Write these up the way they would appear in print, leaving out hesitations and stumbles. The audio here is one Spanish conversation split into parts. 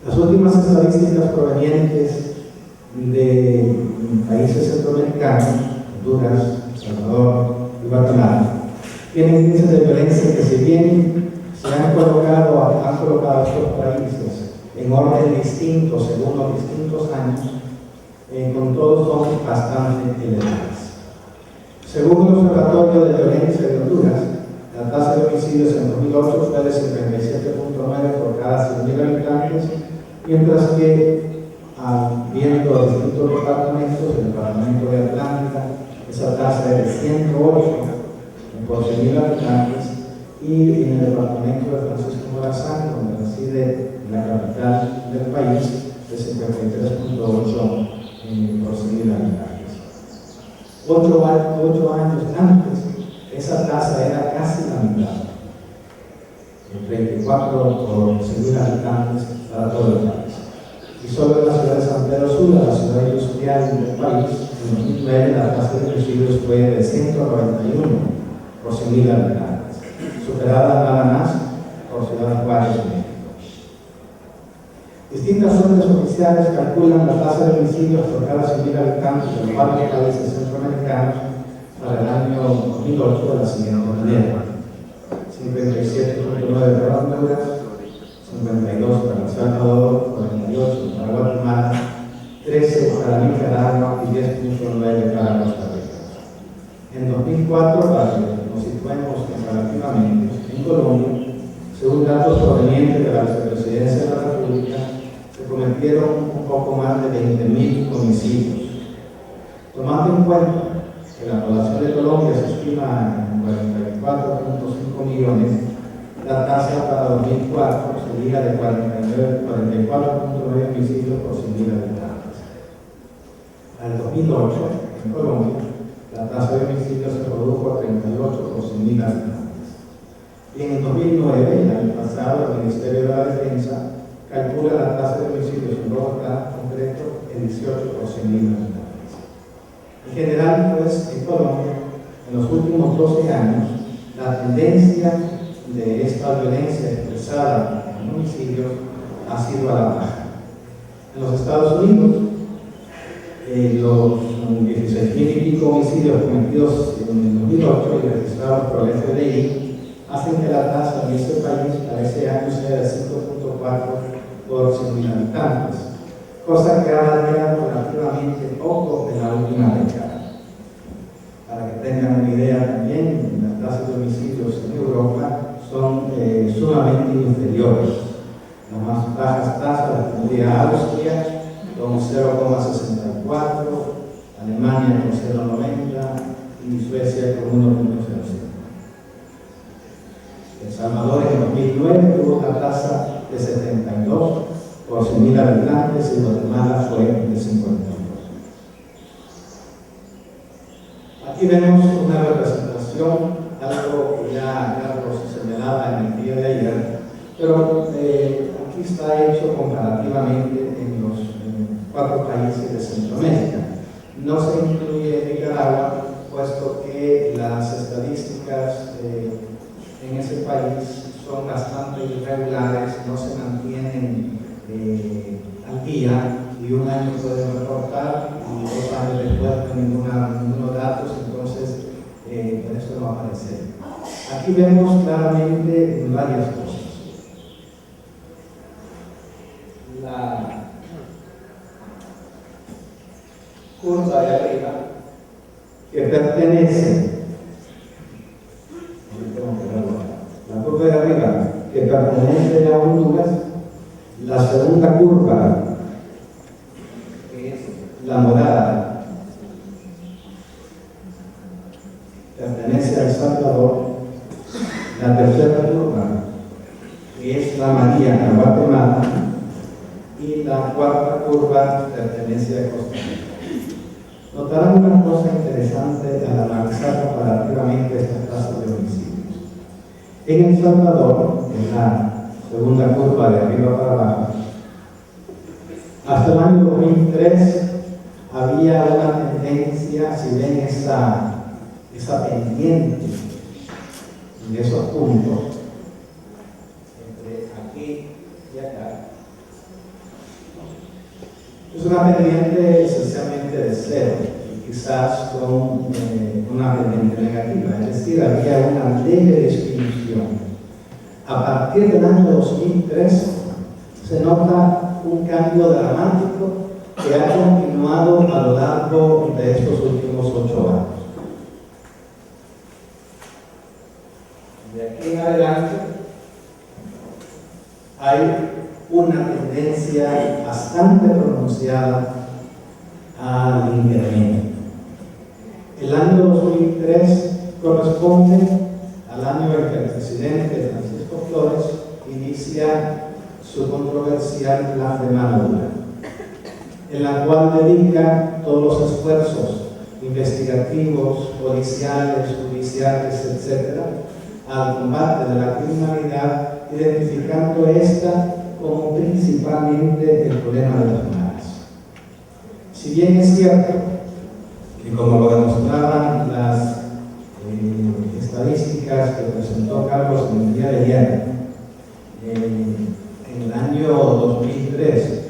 Las últimas estadísticas provenientes de países centroamericanos, Honduras, El Salvador y Guatemala, tienen índices de violencia que, si bien se han colocado estos países en orden distinto según los distintos años, con todos son bastante elevados. Según el Observatorio de Violencia de Honduras, la tasa de homicidios en 2008 fue de 57.9 por cada 100.000 habitantes, mientras que, viendo los distintos departamentos, el departamento de Atlanta, esa tasa es de 108 por 100.000 habitantes, y en el departamento de Francisco Morazán, donde reside la capital del país, de 53.8 por 100.000 habitantes. 8 años antes, esa tasa era casi la mitad, 34 por 100.000 habitantes para todo el país. Y solo en la ciudad de San Pedro Sula, la ciudad industrial del país, en 2009 la tasa de homicidios fue de 191 por 100.000 habitantes, superada nada más por Ciudad Juárez, México. Distintas fuentes oficiales calculan la tasa de homicidios por cada 100.000 habitantes de los varios países centroamericanos para el año 2008 de la siguiente manera: 57.9 para Honduras, 52 para El Salvador, 48 para Guatemala, 13 para Nicaragua y 10.9 para Costa Rica. En 2004, para que nos situemos comparativamente, en Colombia, según datos provenientes de la Vicepresidencia de la República, se cometieron un poco más de 20.000 homicidios. Tomando en cuenta que la población de Colombia se estima en 44.5 millones, la tasa para 2004 sería de 44.9 homicidios por 100.000 habitantes. Al 2008, en Colombia, la tasa de homicidios se produjo a 38 por 100.000 habitantes. Y en el 2009, el año pasado, el Ministerio de la Defensa calcula la tasa de homicidios en Bogotá, en concreto, en 18 por 100.000 habitantes. En general, pues, en Colombia, en los últimos 12 años, la tendencia de esta violencia expresada en homicidios ha sido a la baja. En los Estados Unidos, los 16.000 y pico homicidios cometidos en el 2008 y registrados por el FBI hacen que la tasa en este país para ese año sea de 5.4 por 100.000 habitantes, cosa que ha variado relativamente poco en la última década. Para que tengan una idea también, las tasas de homicidios en Europa son sumamente inferiores. Las más bajas tasas las tendría Austria con 0,64, Alemania con 0,90 y Suecia con 1,05. El Salvador en 2009 tuvo una tasa de 72 por 100.000 habitantes y Guatemala fue de 52. Aquí vemos una representación, algo que ya se señalaba en el día de ayer, pero aquí está hecho comparativamente en los 4 países de Centroamérica. No se incluye Nicaragua, puesto que las estadísticas en ese país son bastante irregulares, no se mantienen al día, y un año pueden reportar y 2 años después no hay ningunos datos, entonces esto no va a aparecer. Aquí vemos claramente varias cosas. La curva de arriba, que pertenece, la curva de arriba que pertenece a Honduras, la segunda curva, que es la morada, pertenece a El Salvador, la tercera curva, que es la amarilla, a Guatemala, y la cuarta curva pertenece a Costa Rica. Notarán una cosa interesante al analizar comparativamente estas tasas de homicidios. En El Salvador, en la segunda curva de arriba para abajo, hasta el año 2003 había una tendencia, si ven esa pendiente de esos puntos, entre aquí y acá, Es una pendiente esencialmente de cero, y quizás con una pendiente negativa, es decir, había una leve disminución. A partir del año 2003 se nota un cambio dramático que ha continuado a lo largo de estos últimos 8 años. De aquí en adelante hay una tendencia bastante pronunciada al incremento. El año 2003 corresponde al año en que el presidente Francisco Flores inicia su controversial plan de mano dura, en la cual dedica todos los esfuerzos investigativos, policiales, judiciales, etc., al combate de la criminalidad, identificando esta como principalmente el problema de las maras. Si bien es cierto que, como lo demostraban las estadísticas que presentó Carlos en el día de ayer, en el año 2003,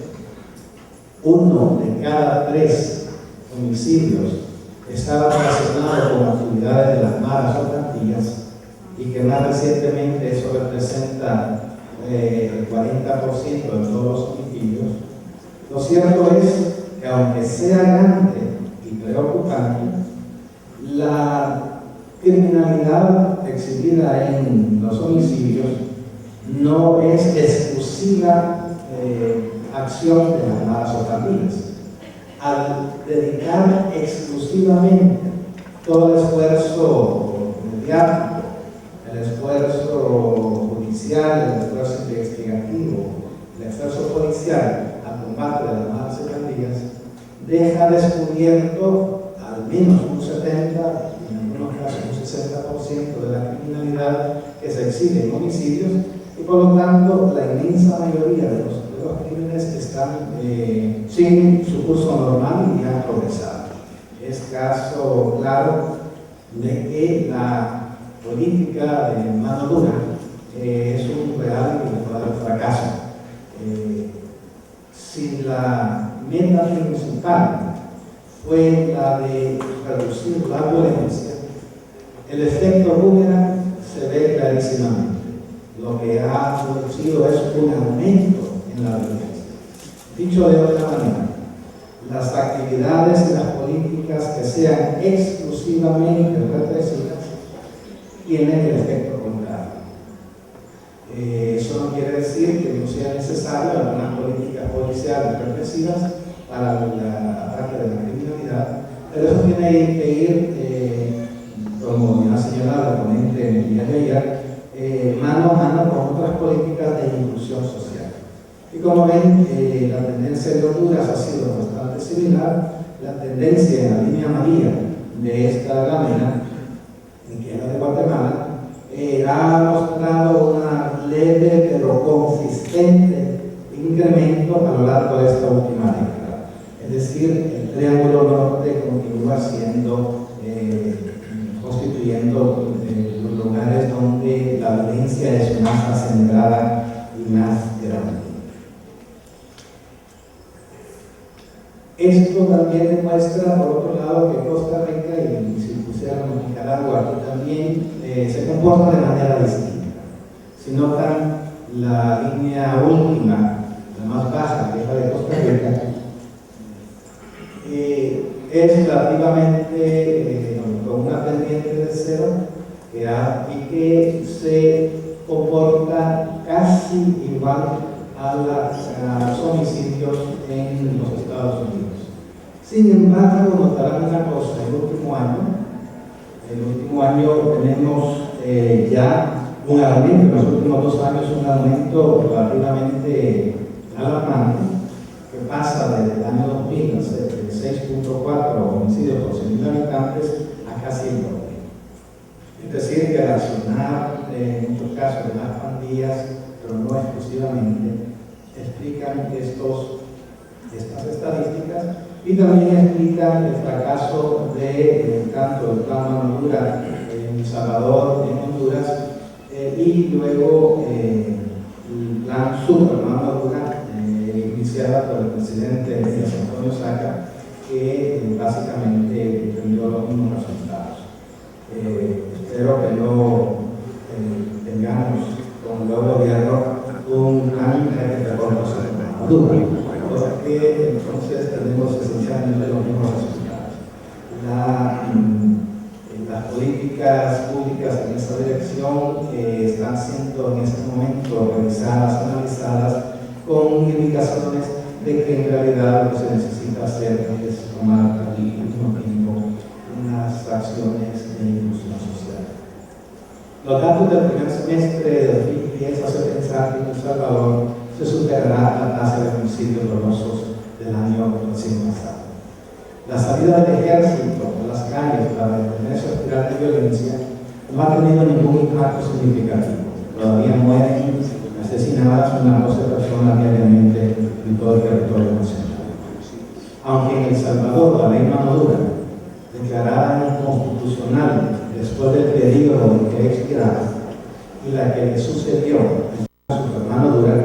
1 de cada 3 homicidios estaba relacionado con actividades de las maras o plantillas, y que más recientemente eso representa el 40% de todos los homicidios. Lo cierto es que, aunque sea grande y preocupante, la criminalidad exhibida en los homicidios no es exclusiva acción de las maras o pandillas. Al dedicar exclusivamente todo el esfuerzo mediático, el esfuerzo judicial, el esfuerzo investigativo, el esfuerzo policial al combate de las maras y pandillas, deja descubierto al menos un 70%, en algunos casos un 60% de la criminalidad que se exhibe en homicidios, y por lo tanto la inmensa mayoría de los crímenes están sin su curso normal y han progresado. Es caso claro de que la política de mano dura es un real y verdadero fracaso. Si la meta principal fue la de reducir la violencia, el efecto boomerang se ve clarísimamente. Lo que ha producido es un aumento en la violencia. Dicho de otra manera, las actividades y las políticas que sean exclusivamente represivas tienen el efecto contrario. Eso no quiere decir que no sea necesario algunas políticas policiales represivas para el ataque de la criminalidad, pero eso tiene que ir, como ya ha señalado el ponente en el día de ayer, mano a mano con otras políticas de inclusión social. Y como ven, la tendencia de Honduras ha sido bastante similar. La tendencia en la línea amarilla de esta lámina, que era de Guatemala, ha mostrado una leve pero consistente incremento a lo largo de esta última década. Es decir, el Triángulo Norte continúa siendo, constituyendo los lugares donde la violencia es más acendrada y más grande. Esto también demuestra, por otro lado, que Costa Rica, y si pusiéramos Nicaragua aquí también, se comporta de manera distinta. Si notan la línea última, la más baja, que es la de Costa Rica, es relativamente con una pendiente de cero y que se comporta casi igual a los homicidios en los Estados Unidos. Sin embargo, notarán una cosa: el último año tenemos ya un aumento, en los últimos 2 años un aumento relativamente alarmante, que pasa desde el año 2000 de 6.4 homicidios por 100.000 habitantes a casi el doble. Es decir, que relacionar en muchos casos las pandillas, pero no exclusivamente, explican estas estadísticas, y también explican el fracaso de tanto el plan Mano Dura en El Salvador, en Honduras, y luego el plan Super Mano Dura iniciada por el presidente Elías Antonio Saca, que básicamente dio los mismos resultados. Espero que no tengamos con el nuevo gobierno un año de reformas madura, porque entonces tenemos esencialmente los mismos resultados. Las políticas públicas en esa dirección están siendo en este momento revisadas, analizadas, con indicaciones de que en realidad lo que se necesita hacer es tomar al último tiempo unas acciones de inclusión social. Los datos del primer semestre de 2010 hace pensar que en El Salvador se superará la tasa de homicidios dolosos del año recién pasado. La salida del ejército a las calles para detener esa espiral de violencia no ha tenido ningún impacto significativo. Todavía mueren asesinadas unas 12 personas diariamente en todo el territorio nacional. Aunque en El Salvador la ley Mano Dura, declarada inconstitucional después del periodo en que expiraba, y la que le sucedió en su Mano Dura,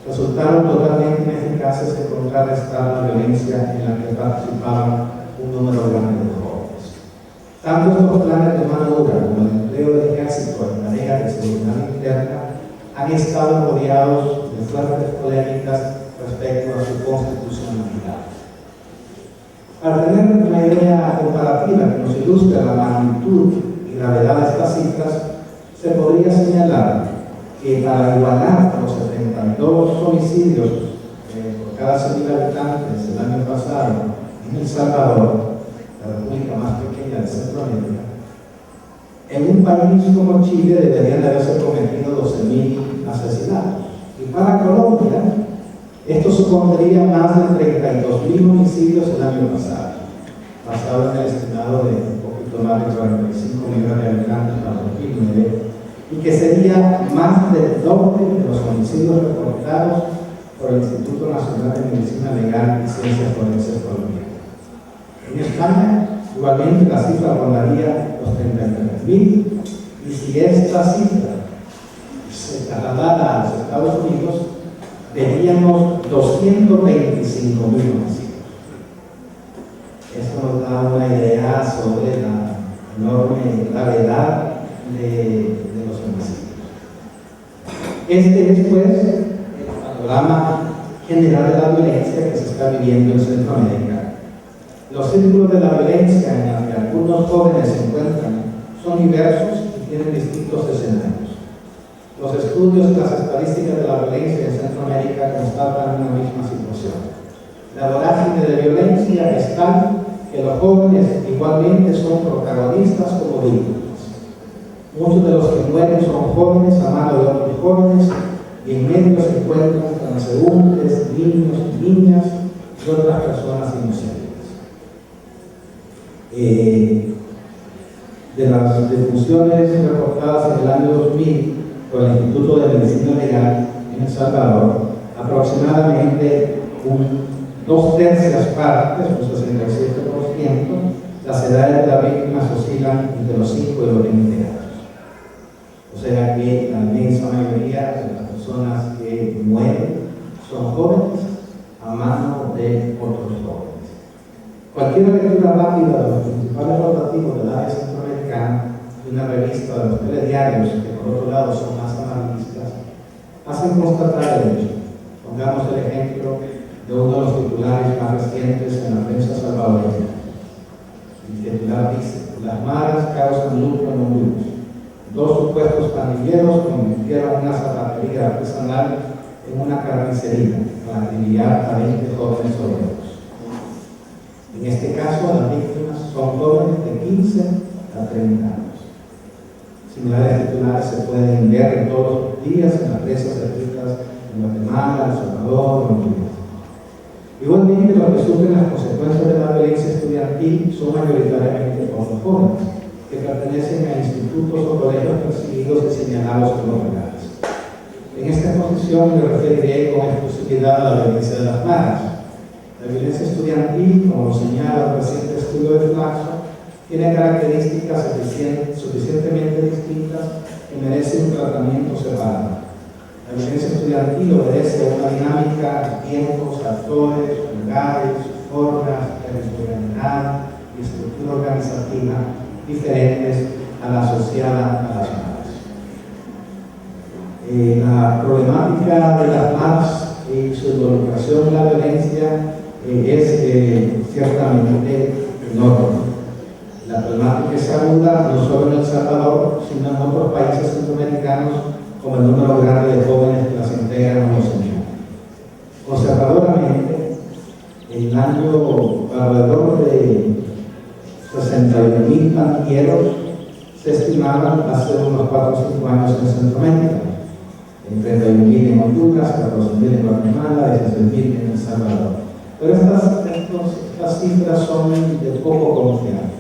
resultaron totalmente ineficaces en contrarrestar la violencia en la que participaban un número grande de jóvenes. Tanto estos planes de mano dura como el empleo del ejército en tareas de seguridad interna han estado rodeados de fuertes polémicas respecto a su constitucionalidad. Para tener una idea comparativa que nos ilustre la magnitud y gravedad de estas cifras, se podría señalar que para igualar a los 72 homicidios por cada 100.000 habitantes el año pasado en El Salvador, la república más pequeña de Centroamérica, en un país como Chile deberían de haberse cometido 12.000 asesinatos. Y para Colombia, esto supondría más de 32.000 homicidios el año pasado, basado en el estimado de un poquito más de 45 millones de habitantes para 2009, y que sería más del doble de los homicidios reportados por el Instituto Nacional de Medicina Legal y Ciencias Forenses colombiano. En España, igualmente, la cifra rondaría los 33.000, y si esta cifra se trasladara a los Estados Unidos, veríamos 225.000 homicidios. Esto nos da una idea sobre la enorme gravedad de los homicidios. Este es, pues, el panorama general de la violencia que se está viviendo en Centroamérica. Los círculos de la violencia en los que algunos jóvenes se encuentran son diversos y tienen distintos escenarios. Los estudios y las estadísticas de la violencia en Centroamérica constatan una misma situación. La vorágine de violencia es tal que los jóvenes igualmente son protagonistas como víctimas. Muchos de los que mueren son jóvenes a mano de otros jóvenes, y en medio se encuentran transeúntes, niños y niñas y otras personas inocentes. De las defunciones reportadas en el año 2000 por el Instituto de Medicina Legal en El Salvador, aproximadamente 2/3 partes, un 67%, las edades de las víctimas oscilan entre los 5 y los 20 años. O sea que la inmensa mayoría de las personas que mueren son jóvenes a mano de otros jóvenes. Cualquier lectura rápida de los principales rotativos del área centroamericana, de una revista de los telediarios, que por otro lado son más amarillistas, hacen constatar el hecho. Pongamos el ejemplo de uno de los titulares más recientes en la prensa salvadoreña. El titular dice: las maras causan luto en Honduras. 2 supuestos pandilleros convirtieron una zapatería artesanal en una carnicería para acribillar a 20 jóvenes obreros. En este caso, las víctimas son jóvenes de 15 a 30 años. Similares titulares se pueden ver todos los días en las presas escritas en Guatemala, El Salvador, Honduras. Igualmente, los que sufren las consecuencias de la violencia estudiantil son mayoritariamente los jóvenes, que pertenecen a institutos o colegios perseguidos y señalados como legales. En esta exposición me referiré con exclusividad a la violencia de las maras. La violencia estudiantil, como lo señala el reciente estudio de Flaxo, tiene características suficientemente distintas que merecen un tratamiento separado. La La violencia estudiantil obedece a una dinámica, tiempos, actores, lugares, formas, territorialidad y estructura organizativa diferentes a la asociada a las maras. La problemática de las maras y su involucración en la violencia es ciertamente enorme. La problemática se aguda no solo en El Salvador, sino en otros países centroamericanos, como el número grande de jóvenes que las integran o los señalan. Conservadoramente, en el año alrededor de 61.000 pandilleros se estimaban hace unos 4 o 5 años en Centroamérica, 31.000 en Honduras, 14.000 en Guatemala, 16.000 en El Salvador. Pero estas cifras son de poco confiable.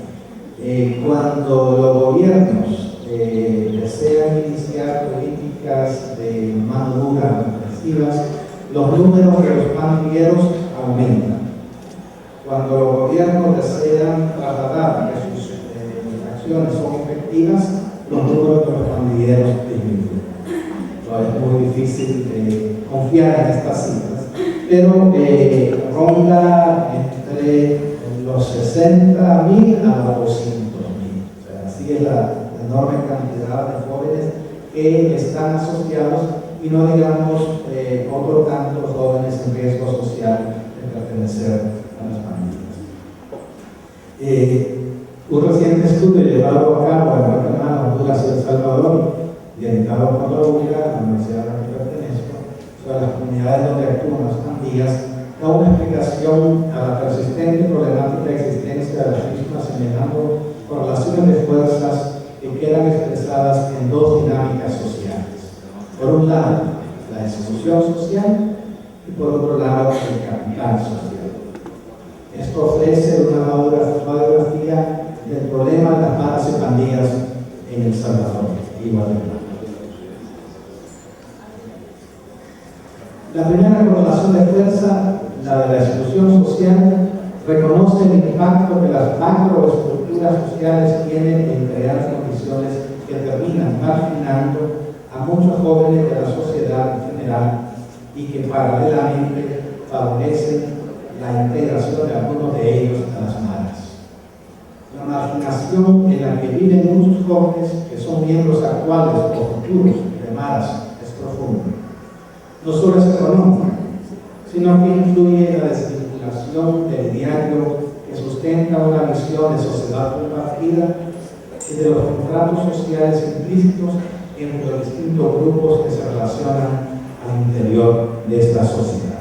Cuando los gobiernos desean iniciar políticas de mano dura, represivas, los números de los pandilleros aumentan. Cuando los gobiernos desean trasladar que sus acciones son efectivas, los números de los pandilleros disminuyen. Es muy difícil confiar en estas cifras, pero ronda entre los 60.000 a los 200.000. O sea, así es la enorme cantidad de jóvenes que están asociados y no digamos otro tanto jóvenes en riesgo social de pertenecer a las pandillas. Un reciente estudio llevado a cabo en Guatemala, Honduras y El Salvador, editado por la UNILA, la universidad a la que pertenezco, sobre las comunidades donde actúan las pandillas, da una explicación a la persistente problemática de existencia de las mismas, señalando correlaciones de fuerzas que quedan expresadas en dos dinámicas sociales. Por un lado, la exclusión social y por otro lado, el capital social. Esto ofrece una radiografía del problema de las maras y pandillas en El Salvador y Guatemala. La primera correlación de fuerza, la de la exclusión social, reconoce el impacto que las macroestructuras sociales tienen en crear condiciones que terminan marginando a muchos jóvenes de la sociedad en general y que paralelamente favorecen la integración de algunos de ellos a las maras. La marginación en la que viven muchos jóvenes que son miembros actuales o futuros de maras es profunda. No solo es económica, sino que incluye la desvinculación del diario que sustenta una visión de sociedad compartida y de los contratos sociales implícitos entre los distintos grupos que se relacionan al interior de esta sociedad.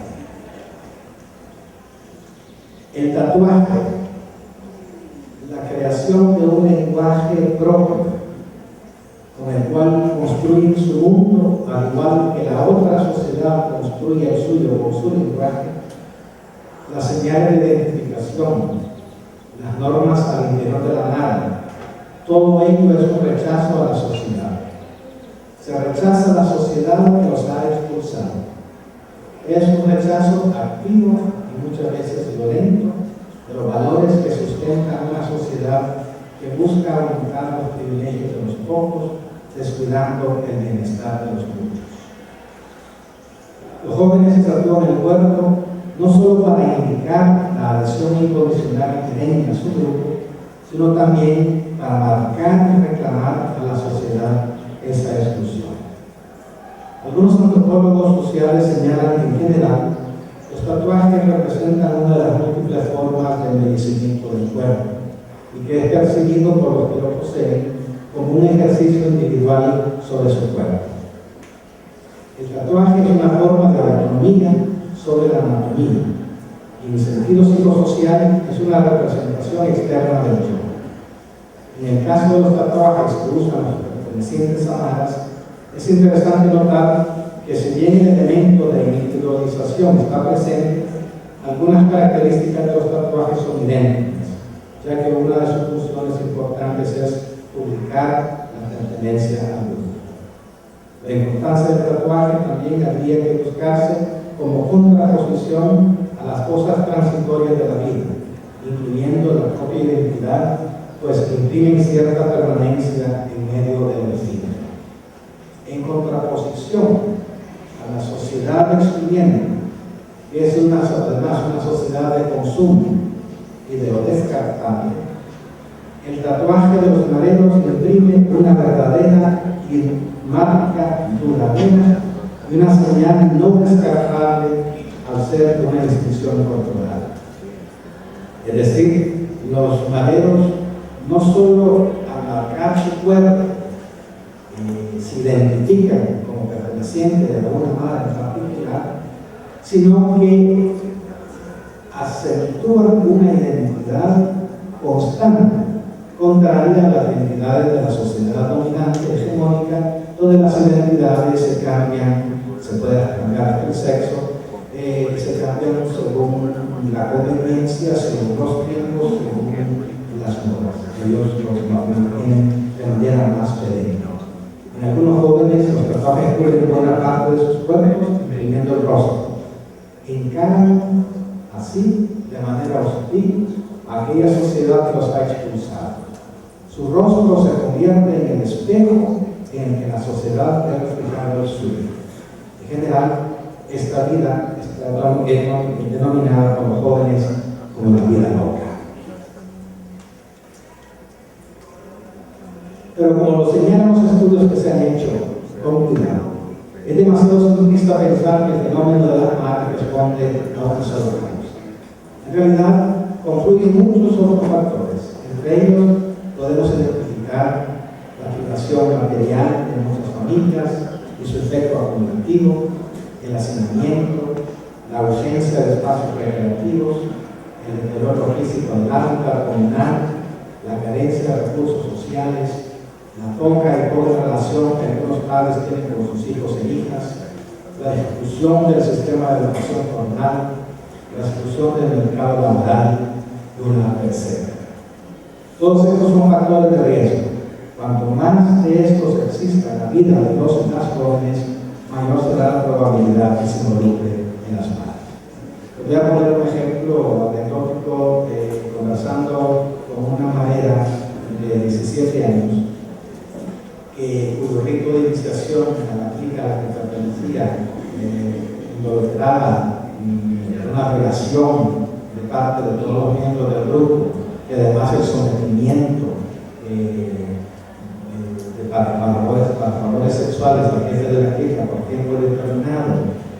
El tatuaje, la creación de un lenguaje propio con el cual construyen su mundo, al igual que la otra sociedad construye el suyo con su lenguaje, las señales de identificación, las normas al interior de la nada, todo ello es un rechazo a la sociedad. Se rechaza la sociedad que los ha expulsado. Es un rechazo activo y muchas veces violento de los valores que sustentan una sociedad que busca aumentar los privilegios de los pocos, descuidando el bienestar de los muchos. Los jóvenes se tatúan el cuerpo no solo para indicar la adhesión incondicional que tienen a su grupo, sino también para marcar y reclamar a la sociedad esa exclusión. Algunos antropólogos sociales señalan que en general los tatuajes representan una de las múltiples formas de envejecimiento del cuerpo y que es percibido por los que lo poseen como un ejercicio individual sobre su cuerpo. El tatuaje es una forma de autonomía sobre la anatomía y en sentido psicosocial es una representación externa del yo. En el caso de los tatuajes que usan los pertenecientes a maras, es interesante notar que si bien el elemento de individualización está presente, algunas características de los tatuajes son idénticas, ya que una de sus funciones importantes es publicar la pertenencia al grupo. La importancia del tatuaje también habría que buscarse como contraposición a las cosas transitorias de la vida, incluyendo la propia identidad, pues que imprimen cierta permanencia en medio del destino. En contraposición, sociedad excluyente, que es además una sociedad de consumo y de lo descartable, el tatuaje de los mareros imprime una verdadera y marca duradera y una señal no descartable al ser una institución corporal. Es decir, los maderos no solo al marcar su cuerpo se identifican como pertenecientes de alguna manera en particular, sino que acentúan una identidad constante, contraria a las identidades de la sociedad dominante hegemónica, donde las identidades se cambian, se puede cambiar el sexo, se cambian según la conveniencia, según los tiempos, según las modas. Ellos los mantienen de manera más perenne. En algunos jóvenes los tatuajes cubren buena parte de sus cuerpos, imprimiendo el rostro. Encaran así, de manera hostil, a aquella sociedad que los ha expulsado. Su rostro se convierte en el espejo en el que la sociedad ha reflejado el suyo. En general, esta vida está denominada por los jóvenes como la vida loca. Pero como lo señalan los estudios que se han hecho con cuidado, es demasiado simplista pensar que el fenómeno de las madres responde a una sola causa. En realidad, confluyen muchos otros factores. Entre ellos, podemos identificar la privación material en muchas familias y su efecto acumulativo, el hacinamiento, la ausencia de espacios recreativos, el deterioro físico del hábitat comunal, la carencia de recursos sociales, la poca y pobre relación que algunos padres tienen con sus hijos e hijas, la exclusión del sistema de educación formal, la exclusión del mercado laboral y una tercera. Todos estos son factores de riesgo. Cuanto más de estos exista en la vida de los y las jóvenes, mayor será la probabilidad que se involucre en las madres. Voy a poner un ejemplo anecdótico conversando con una madera de 17 años cuyo rito de iniciación a la clica a la que pertenecía involucraba una relación de parte de todos los miembros del grupo y además el sometimiento para favores sexuales al jefe de la clica por tiempo determinado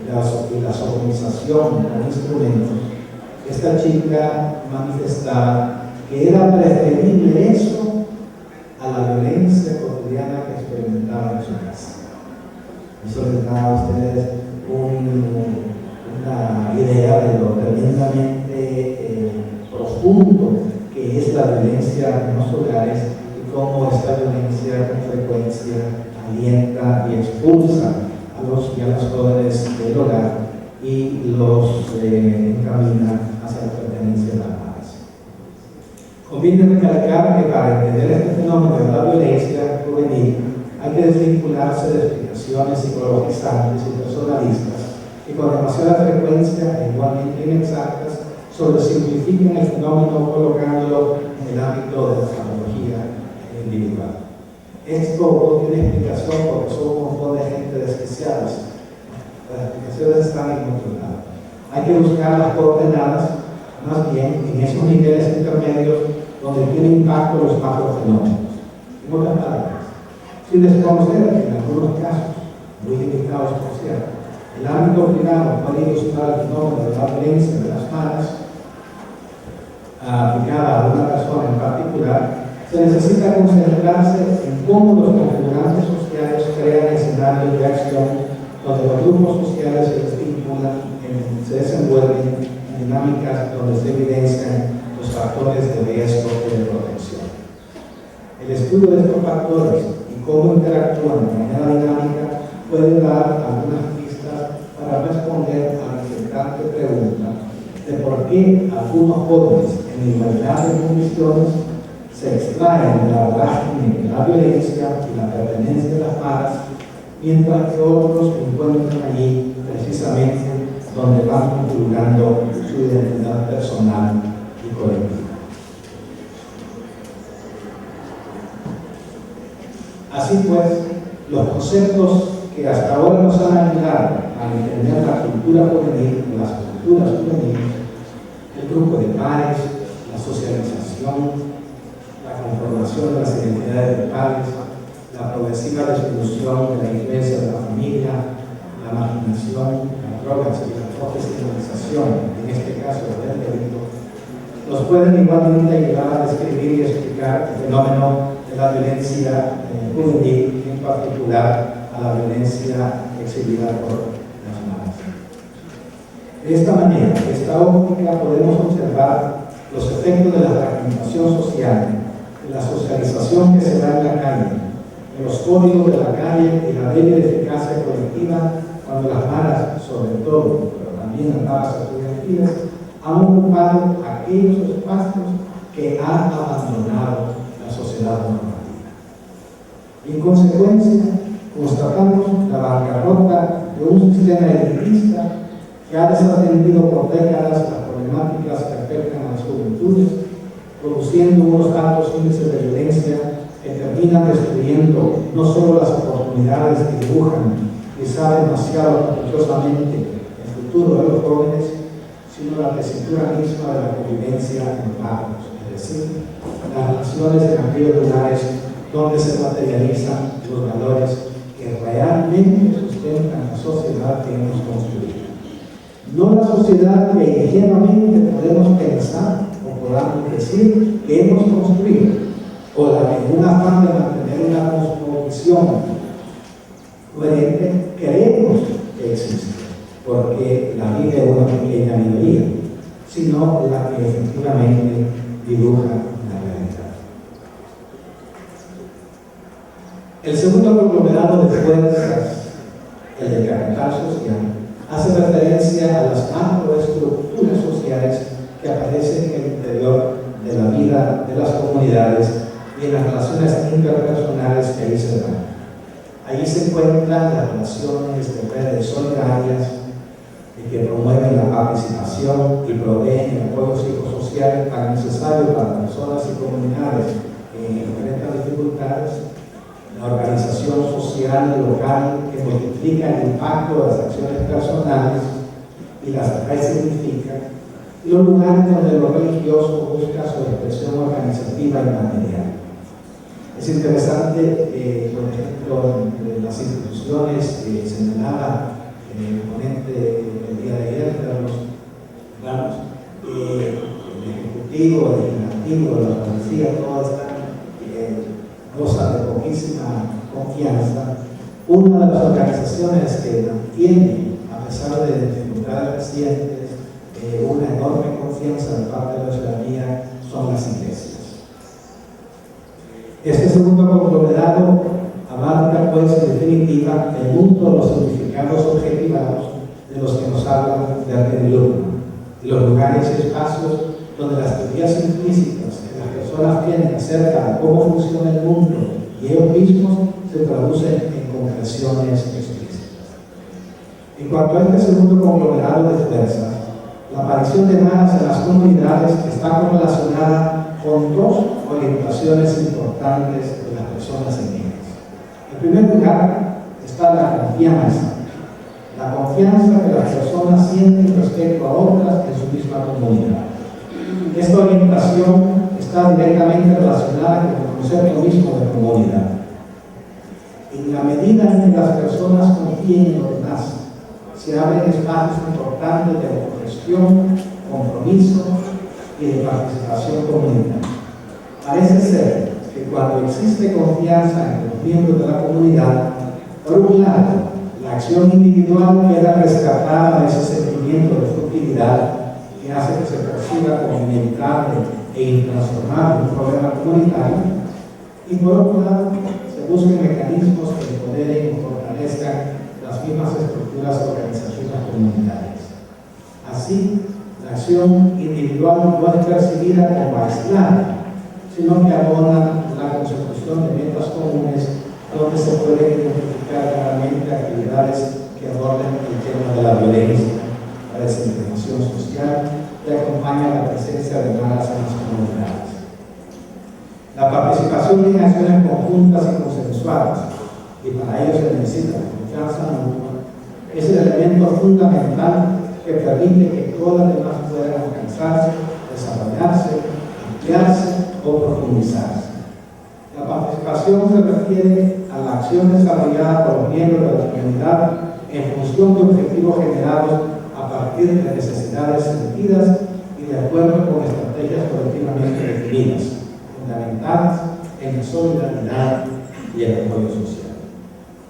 y la sodomización con instrumentos. Esta chica manifestaba que era preferible eso a la violencia cotidiana que experimentaba en su casa. Eso les da a ustedes una idea de lo tremendamente profundo que es la violencia en los hogares y cómo esta violencia con frecuencia alienta y expulsa a los y a las jóvenes del hogar y los encamina hacia la pertenencia de la paz. Conviene recalcar que para entender este fenómeno de la violencia juvenil hay que desvincularse de explicaciones psicologizantes y personalistas que con demasiada frecuencia e igualmente inexactas sobresimplifican el fenómeno colocándolo en el ámbito de la patología individual. Esto no tiene explicación porque somos un montón de gente desquiciada. Las explicaciones están en otro lado. Hay que buscar las coordenadas más bien en esos niveles intermedios donde tiene impacto los macrofenómenos. En otras palabras, sin desconocer que en algunos casos, muy limitados por cierto, el ámbito privado puede ilustrar el fenómeno de la violencia de las malas aplicada a una persona en particular, se necesita concentrarse en cómo los configurantes sociales crean escenarios de acción donde los grupos sociales se desvinculan, se desenvuelven en dinámicas donde se evidencian los factores de riesgo y de protección. El estudio de estos factores y cómo interactúan de manera dinámica puede dar algunas pistas para responder a la inquietante pregunta de por qué algunos jóvenes en igualdad de condiciones se extraen de la vorágine de la violencia y la pertenencia de las malas, mientras que otros se encuentran allí precisamente donde van configurando su identidad personal y colectiva. Así pues, los conceptos que hasta ahora nos han ayudado para entender la cultura juvenil, las culturas juveniles, el grupo de pares, la socialización, la conformación de las identidades de pares, la progresiva disminución de la influencia de la familia, la marginación, las drogas y la profesionalización, en este caso del delito, nos pueden igualmente ayudar a describir y explicar el fenómeno de la violencia juvenil, en particular a la violencia exhibida por las maras. De esta manera, de esta óptica, podemos observar los efectos de la fragmentación social, de la socialización que se da en la calle, de los códigos de la calle y la débil eficacia colectiva cuando las maras, sobre todo, pero también las maras estudiantiles, han ocupado aquellos espacios que han abandonado la sociedad normativa. Y en consecuencia, constatamos la bancarrota de un sistema elitista que ha desatendido por décadas las problemáticas que afectan a las juventudes, produciendo unos altos índices de violencia que terminan destruyendo no solo las oportunidades que dibujan quizá demasiado caprichosamente el futuro de los jóvenes, sino la tesitura misma de la convivencia en barrios, es decir, las relaciones en aquellos lugares donde se materializan los valores que realmente sustentan la sociedad que hemos construido. No la sociedad que ingenuamente podemos pensar o podamos decir que hemos construido, o la que en un afán de mantener una cosmovisión coherente creemos que existe, porque la vive una pequeña minoría, sino la que efectivamente dibuja la realidad. El segundo conglomerado de fuerzas, el de capital social, hace referencia a las macroestructuras sociales que aparecen en el interior de la vida de las comunidades y en las relaciones interpersonales que ahí se dan. Allí se encuentran las relaciones de redes solidarias que promueven la participación y proveen el apoyo psicosocial tan necesario para personas y comunidades que enfrentan dificultades, la organización social local que multiplica el impacto de las acciones personales y las resignifica, y los lugares donde lo religioso busca su expresión organizativa y material. Es interesante, por ejemplo, entre las instituciones que señalaba el ponente el día de ayer, el Ejecutivo, el Legislativo, la Policía, todas están gozan de poquísima confianza. Una de las organizaciones que mantiene, a pesar de dificultades recientes, una enorme confianza de parte de la ciudadanía son las iglesias. Este segundo conglomerado abarca, pues, en definitiva, el mundo de los significados objetivados de los que nos hablan de Arquedilurno, y los lugares y espacios donde las teorías implícitas que las personas tienen acerca de cómo funciona el mundo y ellos mismos se traducen en concreciones explícitas. En cuanto a este segundo conglomerado de fuerzas, la aparición de maras en las comunidades está correlacionada con dos orientaciones importantes de las personas en ellas. En primer lugar está la confianza que las personas sienten respecto a otras en su misma comunidad. Esta orientación está directamente relacionada con el concepto mismo de comunidad. En la medida en que las personas confíen en los demás, se abren espacios importantes de autogestión, compromiso y de participación comunitaria. Parece ser que cuando existe confianza entre los miembros de la comunidad, por un lado, la acción individual queda rescatada de ese sentimiento de futilidad que hace que se perciba como inevitable e intransformable un problema comunitario, y por otro lado, se busquen mecanismos que empoderen y fortalezcan las mismas estructuras organizativas comunitarias. Así, la acción individual no es percibida como aislada, sino que abona la consecución de metas comunes donde se pueden identificar claramente actividades que aborden el tema de la violencia, la desintegración social que acompaña la presencia de maras en las comunidades. La participación en acciones conjuntas y consensuadas, y para ello se necesita confianza mutua, Es el elemento fundamental que permite que todas las demás puedan alcanzarse, desarrollarse, ampliarse o profundizarse. La participación se refiere a la acción desarrollada por los miembros de la comunidad en función de objetivos generados a partir de necesidades sentidas y de acuerdo con estrategias colectivamente definidas, fundamentadas en la solidaridad y el apoyo social.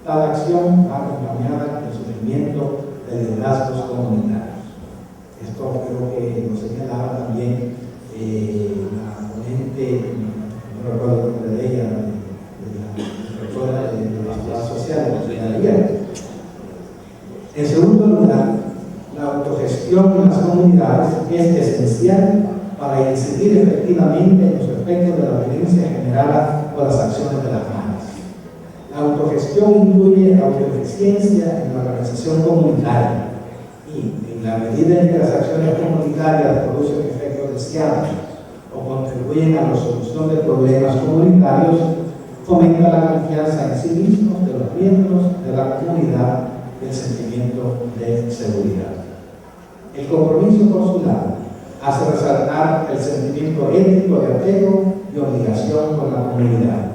Tal acción va acompañada del surgimiento de liderazgos comunitarios. Esto creo que lo señalaba también la ponente, no recuerdo el nombre de ella, de la instructora de la Ciudad Social de la Ciudad. En segundo lugar, la autogestión en las comunidades es esencial para incidir efectivamente en los efectos de la violencia generada por las acciones de las manos. La autogestión incluye autoeficiencia en la organización comunitaria y, en la medida en que las acciones comunitarias producen efectos deseados o contribuyen a la solución de problemas comunitarios, fomenta la confianza en sí mismos de los miembros de la comunidad y el sentimiento de seguridad. El compromiso por su lado hace resaltar el sentimiento ético de apego y obligación con la comunidad,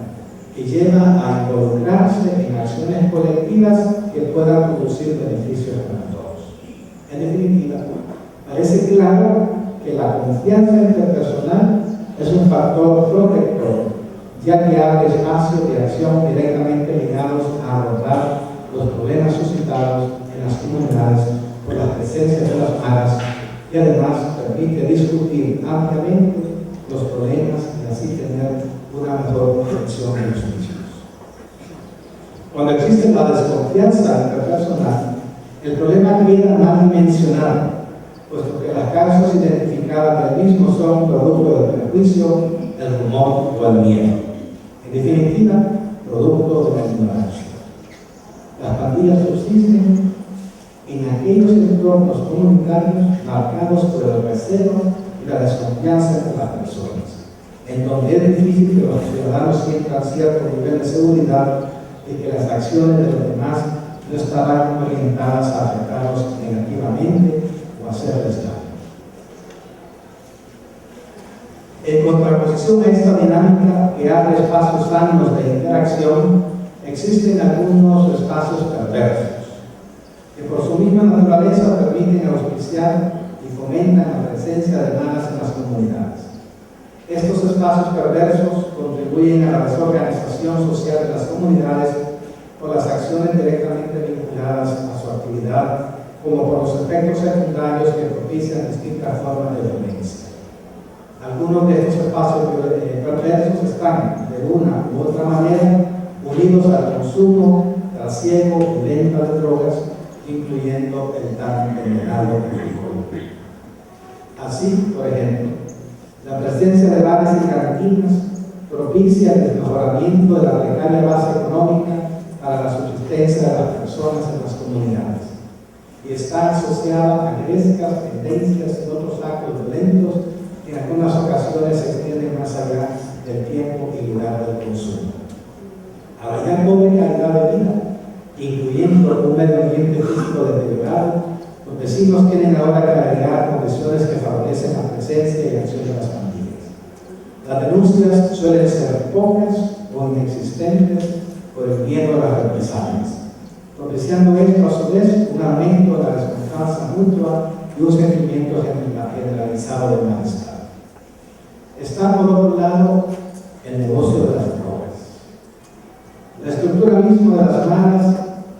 que lleva a involucrarse en acciones colectivas que puedan producir beneficios para todos. En definitiva, parece claro que la confianza interpersonal es un factor protector, ya que abre espacios de acción directamente ligados a abordar los problemas suscitados en las comunidades por la presencia de las maras y además permite discutir ampliamente los problemas y así tener una mejor comprensión de los mismos. Cuando existe la desconfianza interpersonal, el problema queda mal dimensionado, puesto que las causas identificadas del mismo son producto del prejuicio, el rumor o el miedo. En definitiva, producto de la ignorancia. Las pandillas subsisten en aquellos entornos comunitarios marcados por el recelo y la desconfianza entre las personas, en donde es difícil que los ciudadanos sientan cierto nivel de seguridad y que las acciones de los demás no estarán orientadas a afectarlos negativamente o a hacerles daño. En contraposición a esta dinámica que abre espacios sanos de interacción, existen algunos espacios perversos, que por su misma naturaleza permiten auspiciar y fomentan la presencia de maras en las comunidades. Estos espacios perversos contribuyen a la desorganización social de las comunidades por las acciones directamente vinculadas a su actividad, como por los efectos secundarios que propician distintas formas de violencia. Algunos de estos espacios perversos están, de una u otra manera, unidos al consumo, trasiego y venta de drogas, incluyendo el tan venerado alcohol. Así, por ejemplo, la presencia de bares y cantinas propicia el mejoramiento de la precaria base económica para la subsistencia de las personas en las comunidades y está asociada a agresivas tendencias y otros actos violentos que en algunas ocasiones se extienden más allá del tiempo y lugar del consumo. A la ya pobre calidad de vida, incluyendo un medio ambiente físico deteriorado, los vecinos tienen ahora que agregar condiciones que favorecen la presencia y acción de las pandillas. Las denuncias suelen ser pocas o inexistentes por el miedo a las represalias, propiciando esto a su vez un aumento de la desconfianza mutua y un sentimiento generalizado de malestar. Está por otro lado el negocio de las drogas. La estructura misma de las maras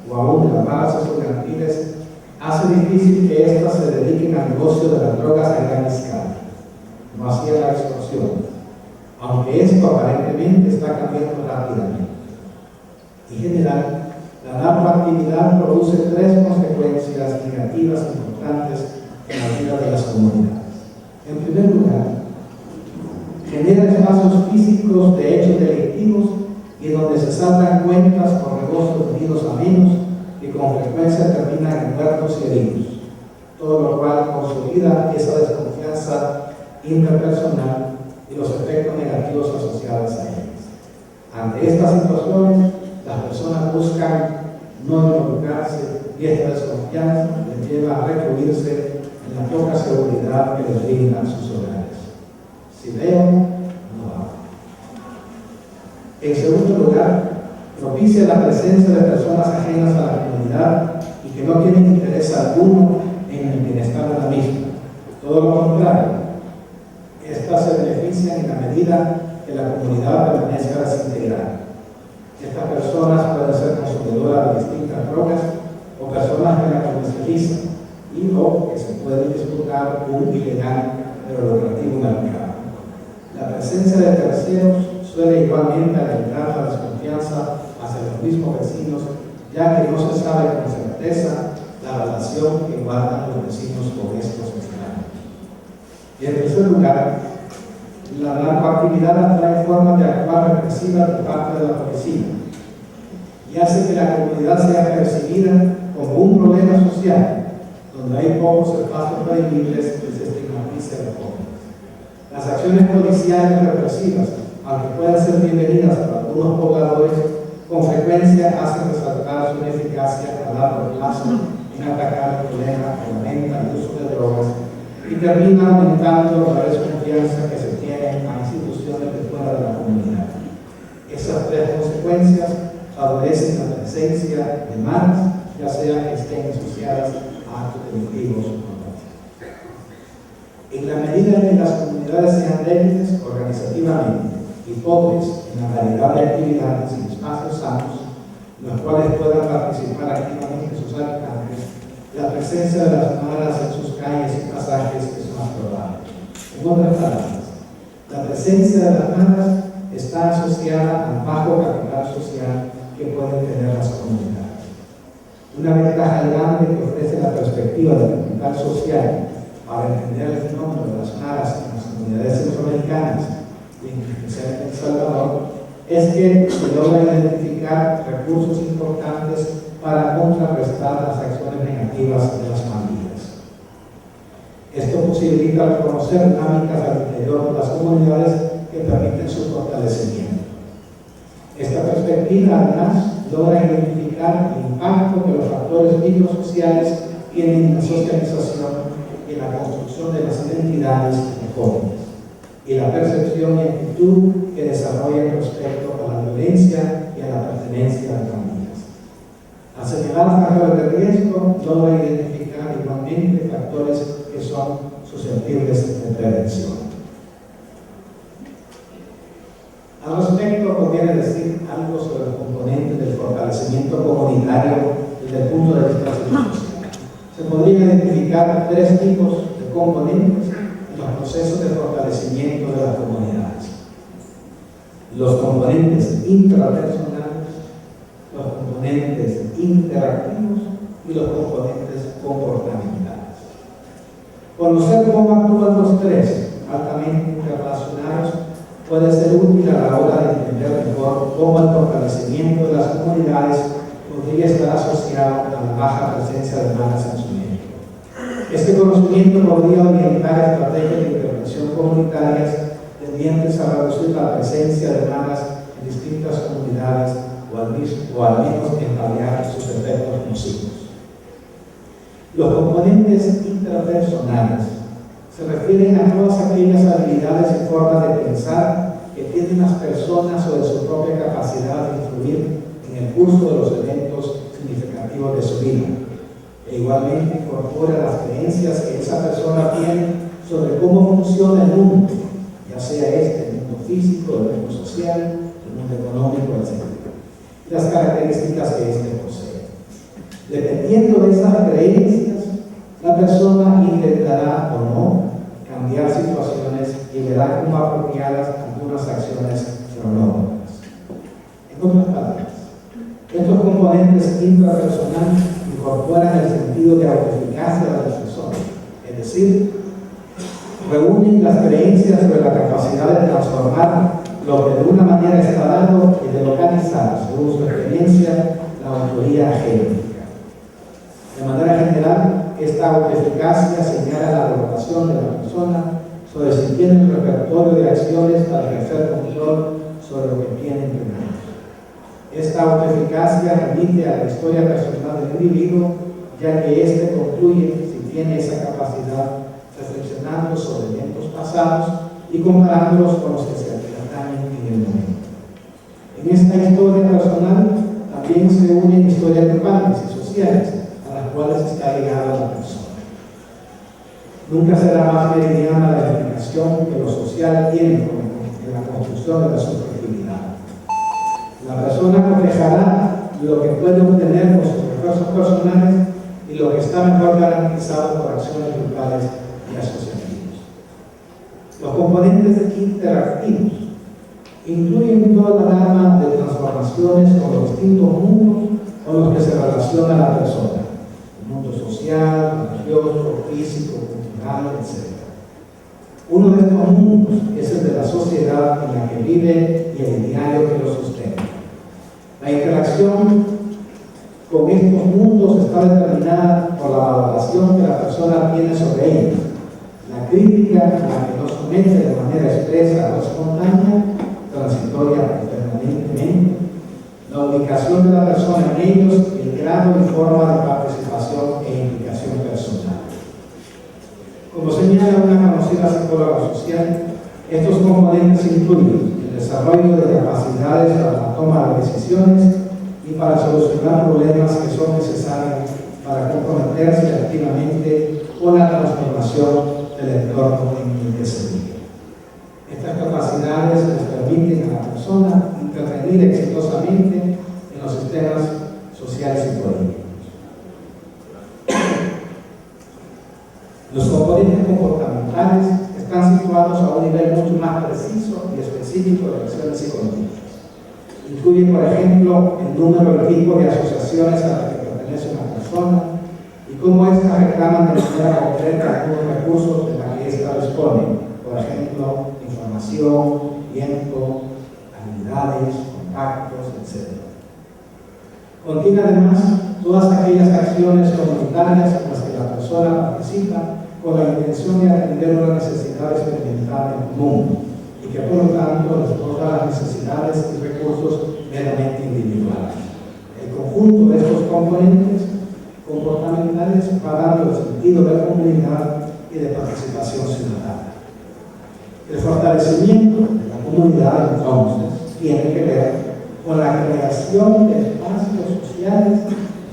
o aún de las maras estudiantiles hace difícil que éstas se dediquen al negocio de las drogas a gran escala, no así a la extorsión, aunque esto aparentemente está cambiando rápidamente. En general, la narcoactividad produce tres consecuencias negativas importantes en la vida de las comunidades. En primer lugar, genera espacios físicos de hechos delictivos y donde se saldan cuentas por negocios unidos a menos que con frecuencia terminan en muertos y heridos, todo lo cual consolida esa desconfianza interpersonal y los efectos negativos asociados a ellas. Ante estas situaciones, las personas buscan no involucrarse y esta desconfianza les lleva a recluirse en la poca seguridad que les brindan sus hogares. Si veo, no hago. En segundo lugar, propicia la presencia de personas ajenas a la comunidad y que no tienen interés alguno en el bienestar de la misma. Todo lo contrario, estas se benefician en la medida que la comunidad permanezca desintegrada. Estas personas pueden ser consumidoras de distintas drogas o personas que la comercializan y o que se pueden disputar un ilegal pero lucrativo mercado. La presencia de terceros suele igualmente alentar la desconfianza hacia los mismos vecinos, ya que no se sabe con certeza la relación que guardan los vecinos con estos extraños. Y en tercer lugar, la narcoactividad atrae formas de actuar represivas de parte de la policía y hace que la comunidad sea percibida como un problema social, donde hay pocos espacios prohibibles que se estigmatiza a los jóvenes. Las acciones policiales represivas, aunque puedan ser bienvenidas para algunos pobladores, con frecuencia hacen resaltar su ineficacia a largo plazo en atacar el problema de la venta y uso de drogas y termina aumentando la desconfianza que se tiene a instituciones de fuera de la comunidad. Esas tres consecuencias favorecen la presencia de maras, ya sea que estén asociadas a actos delictivos o no. En la medida en que las comunidades sean débiles organizativamente y pobres en la variedad de actividades y espacios sanos, los cuales puedan participar activamente sus habitantes, la presencia de las maras en sus calles y pasajes es más probable. En otras palabras, la presencia de las maras está asociada al bajo capital social que pueden tener las comunidades. Una ventaja grande que ofrece la perspectiva del capital social para entender el fenómeno de las maras en las comunidades centroamericanas y en especial en El Salvador es que se logra identificar recursos importantes para contrarrestar las acciones negativas de las pandillas. Esto posibilita reconocer dinámicas al interior de las comunidades que permiten su fortalecimiento. Esta perspectiva, además, logra identificar el impacto que los factores microsociales tienen en la socialización y en la construcción de las identidades de jóvenes, y la percepción y actitud que desarrollan respecto a la violencia y a la pertenencia a pandillas. Al señalar factores de riesgo, logra identificar igualmente factores que son susceptibles de prevención. Al respecto, conviene decir algo sobre los componentes del fortalecimiento comunitario desde el punto de vista social. Se podrían identificar tres tipos de componentes en los procesos de fortalecimiento de las comunidades: los componentes intrapersonales, los componentes interactivos y los componentes comportamentales. Conocer cómo actúan los tres, altamente interrelacionados, puede ser útil a la hora de entender mejor cómo el fortalecimiento de las comunidades podría estar asociado a la baja presencia de maras en su medio. Este conocimiento podría orientar estrategias de intervención comunitarias tendientes a reducir la presencia de maras en distintas comunidades o al menos en paliar sus efectos nocivos. Los componentes intrapersonales se refieren a todas aquellas habilidades y formas de pensar que tienen las personas sobre su propia capacidad de influir en el curso de los eventos significativos de su vida, e igualmente incorpora las creencias que esa persona tiene sobre cómo funciona el mundo, ya sea el mundo físico, el mundo social, el mundo económico, etc. Y las características que éste posee. Dependiendo de esas creencias, la persona intentará o no cambiar situaciones y verá como apropiadas algunas acciones cronológicas. En otras palabras, estos componentes intrapersonales incorporan el sentido de autoeficacia de la persona, es decir, reúnen las creencias sobre la capacidad de transformar lo que de una manera está dado y de localizar, según su experiencia, la autoría genética. De manera general, esta autoeficacia señala la valoración de la persona sobre si tiene un repertorio de acciones para ejercer control sobre lo que tiene entre manos. Esta autoeficacia remite a la historia personal del individuo, ya que éste concluye si tiene esa capacidad reflexionando sobre eventos pasados y comparándolos con los que se atañen en el momento. En esta historia personal también se unen historias grupales y sociales a las cuales está ligada la persona. Nunca será más meridiana la explicación que lo social tiene en la construcción de la subjetividad. La persona reflejará lo que puede obtener por sus esfuerzos personales y lo que está mejor garantizado por acciones grupales y asociativas. Los componentes interactivos incluyen toda la gama de transformaciones con los distintos mundos con los que se relaciona la persona: el mundo social, religioso, físico, cultural, etc. Uno de estos mundos es el de la sociedad en la que vive y el diario que lo sustenta. La interacción con estos mundos está determinada por la valoración que la persona tiene sobre ellos, la crítica a la que nos somete de manera expresa o espontánea, transitoria o permanentemente, la ubicación de la persona en ellos y el grado y forma de participación e implicación personal. Como señala una conocida psicóloga social, estos componentes incluyen el desarrollo de capacidades para la toma de decisiones y para solucionar problemas que son necesarios para comprometerse activamente con la transformación del entorno en el que se vive. Estas capacidades les permiten a la persona intervenir exitosamente en los sistemas sociales y políticos. Los componentes comportamentales están situados a un nivel mucho más preciso y específico de acciones psicológicas. Incluye, por ejemplo, el número y tipo de asociaciones a las que pertenece una persona y cómo éstas reclaman de manera concreta algunos recursos de los que ésta dispone, por ejemplo, información, tiempo, habilidades, contactos, etc. Contiene además todas aquellas acciones comunitarias en las que la persona participa con la intención de atender una necesidad experimentada en común y que por lo tanto desborda las necesidades y recursos meramente individuales. El conjunto de estos componentes comportamentales va dando el sentido de comunidad y de participación ciudadana. El fortalecimiento de la comunidad, entonces, tiene que ver con la creación de espacios sociales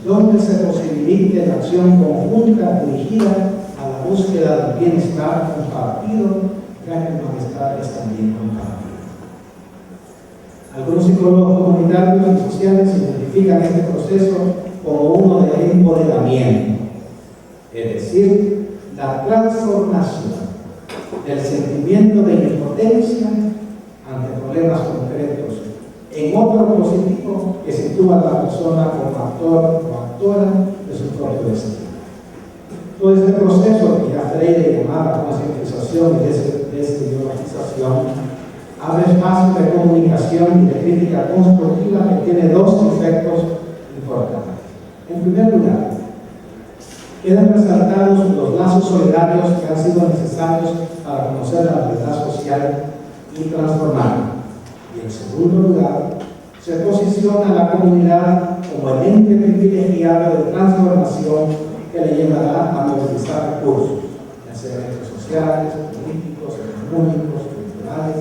donde se posibilite la acción conjunta dirigida a la búsqueda del bienestar compartido, ya que el malestar es también compartido. Algunos psicólogos comunitarios y sociales identifican este proceso como uno de empoderamiento, es decir, la transformación del sentimiento de impotencia ante problemas concretos en otro positivo que sitúa a la persona como actor o actora de su propio destino. Todo este proceso, que ya Freire llamaba concientización y desideologización, abre espacios de comunicación y de crítica constructiva que tiene dos efectos importantes. En primer lugar, quedan resaltados los lazos solidarios que han sido necesarios para conocer la realidad social y transformarla. Y en segundo lugar, se posiciona a la comunidad como el ente privilegiado de transformación que le llevará a movilizar recursos, ya sean redes sociales, políticos, económicos, culturales,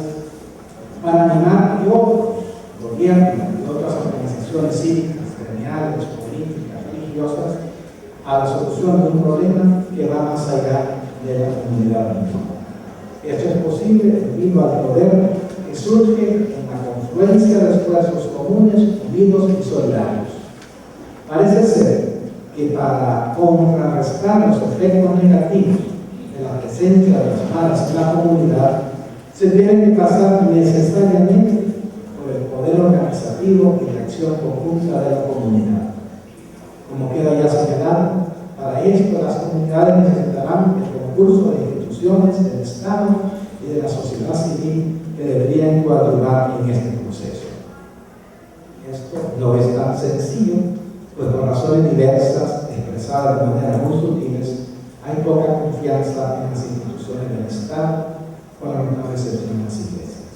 para animar a otros gobiernos y otras organizaciones cívicas, gremiales, políticas, religiosas, a la solución de un problema que va más allá de la comunidad misma. Esto es posible debido al poder que surge en la confluencia de esfuerzos comunes, unidos y solidarios. Parece ser que para contrarrestar los efectos negativos de la presencia de las malas en la comunidad, se tiene que pasar necesariamente por el poder organizativo y la acción conjunta de la comunidad. Como queda ya señalado, para esto las comunidades necesitarán el concurso de instituciones del Estado y de la sociedad civil que deberían coadyuvar en este proceso. Esto no es tan sencillo, pues por razones diversas, expresadas de manera muy sutiles, hay poca confianza en las instituciones del Estado, con la menor excepción en las iglesias.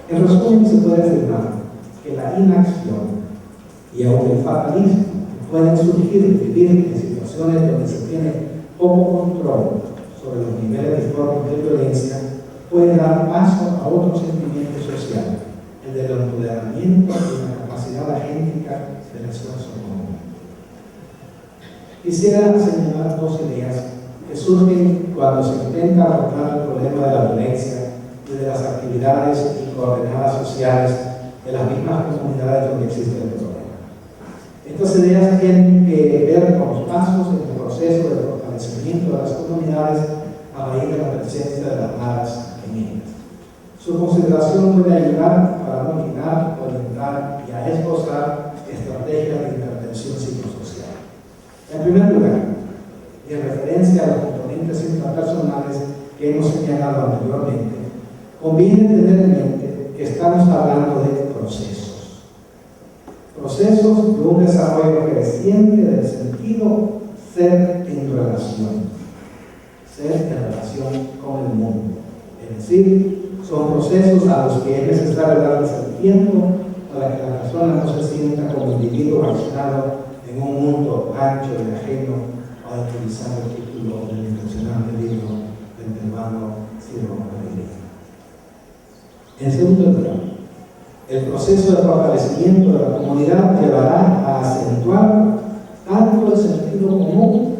En resumen, se puede afirmar que la inacción y aún el fatalismo que pueden surgir de vivir en situaciones donde se tiene poco control sobre los niveles de formas de violencia, puede dar paso a otro sentimiento social, el del empoderamiento y la capacidad agéntica del esfuerzo común. Quisiera señalar dos ideas que surgen cuando se intenta abordar el problema de la violencia y de las actividades y coordenadas sociales de las mismas comunidades donde existe el problema. Estas ideas tienen que ver con los pasos en el proceso de fortalecimiento de las comunidades a raíz de la presencia de las maras en ellas. Su consideración puede ayudar para dominar, orientar y a esbozar estrategias de intervención psicosocial. En primer lugar, y en referencia a los componentes intrapersonales que hemos señalado anteriormente, conviene tener en mente que estamos hablando de procesos. Procesos de un desarrollo creciente del sentido ser en relación. Ser en relación con el mundo. Es decir, son procesos a los que es necesario darles el tiempo para que la persona no se sienta como individuo aislado en un mundo ancho y ajeno, para utilizar el título del impresionante libro del peruano Ciro Rodríguez. En segundo lugar, el proceso de fortalecimiento de la comunidad llevará a acentuar tanto el sentido común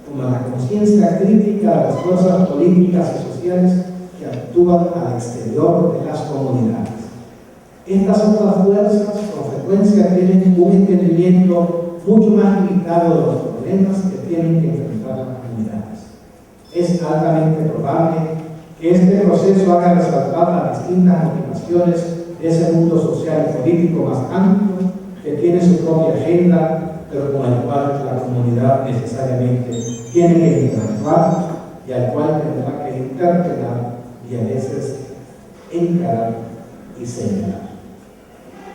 como la conciencia crítica de las fuerzas políticas y sociales que actúan al exterior de las comunidades. Estas otras fuerzas con frecuencia tienen un entendimiento mucho más limitado de los problemas que tienen que enfrentar las comunidades. Es altamente probable que este proceso haga resaltar las distintas motivaciones de ese mundo social y político más amplio que tiene su propia agenda, pero con el cual la comunidad necesariamente tiene que interactuar y al cual tendrá que interpelar y a veces encarar y señalar.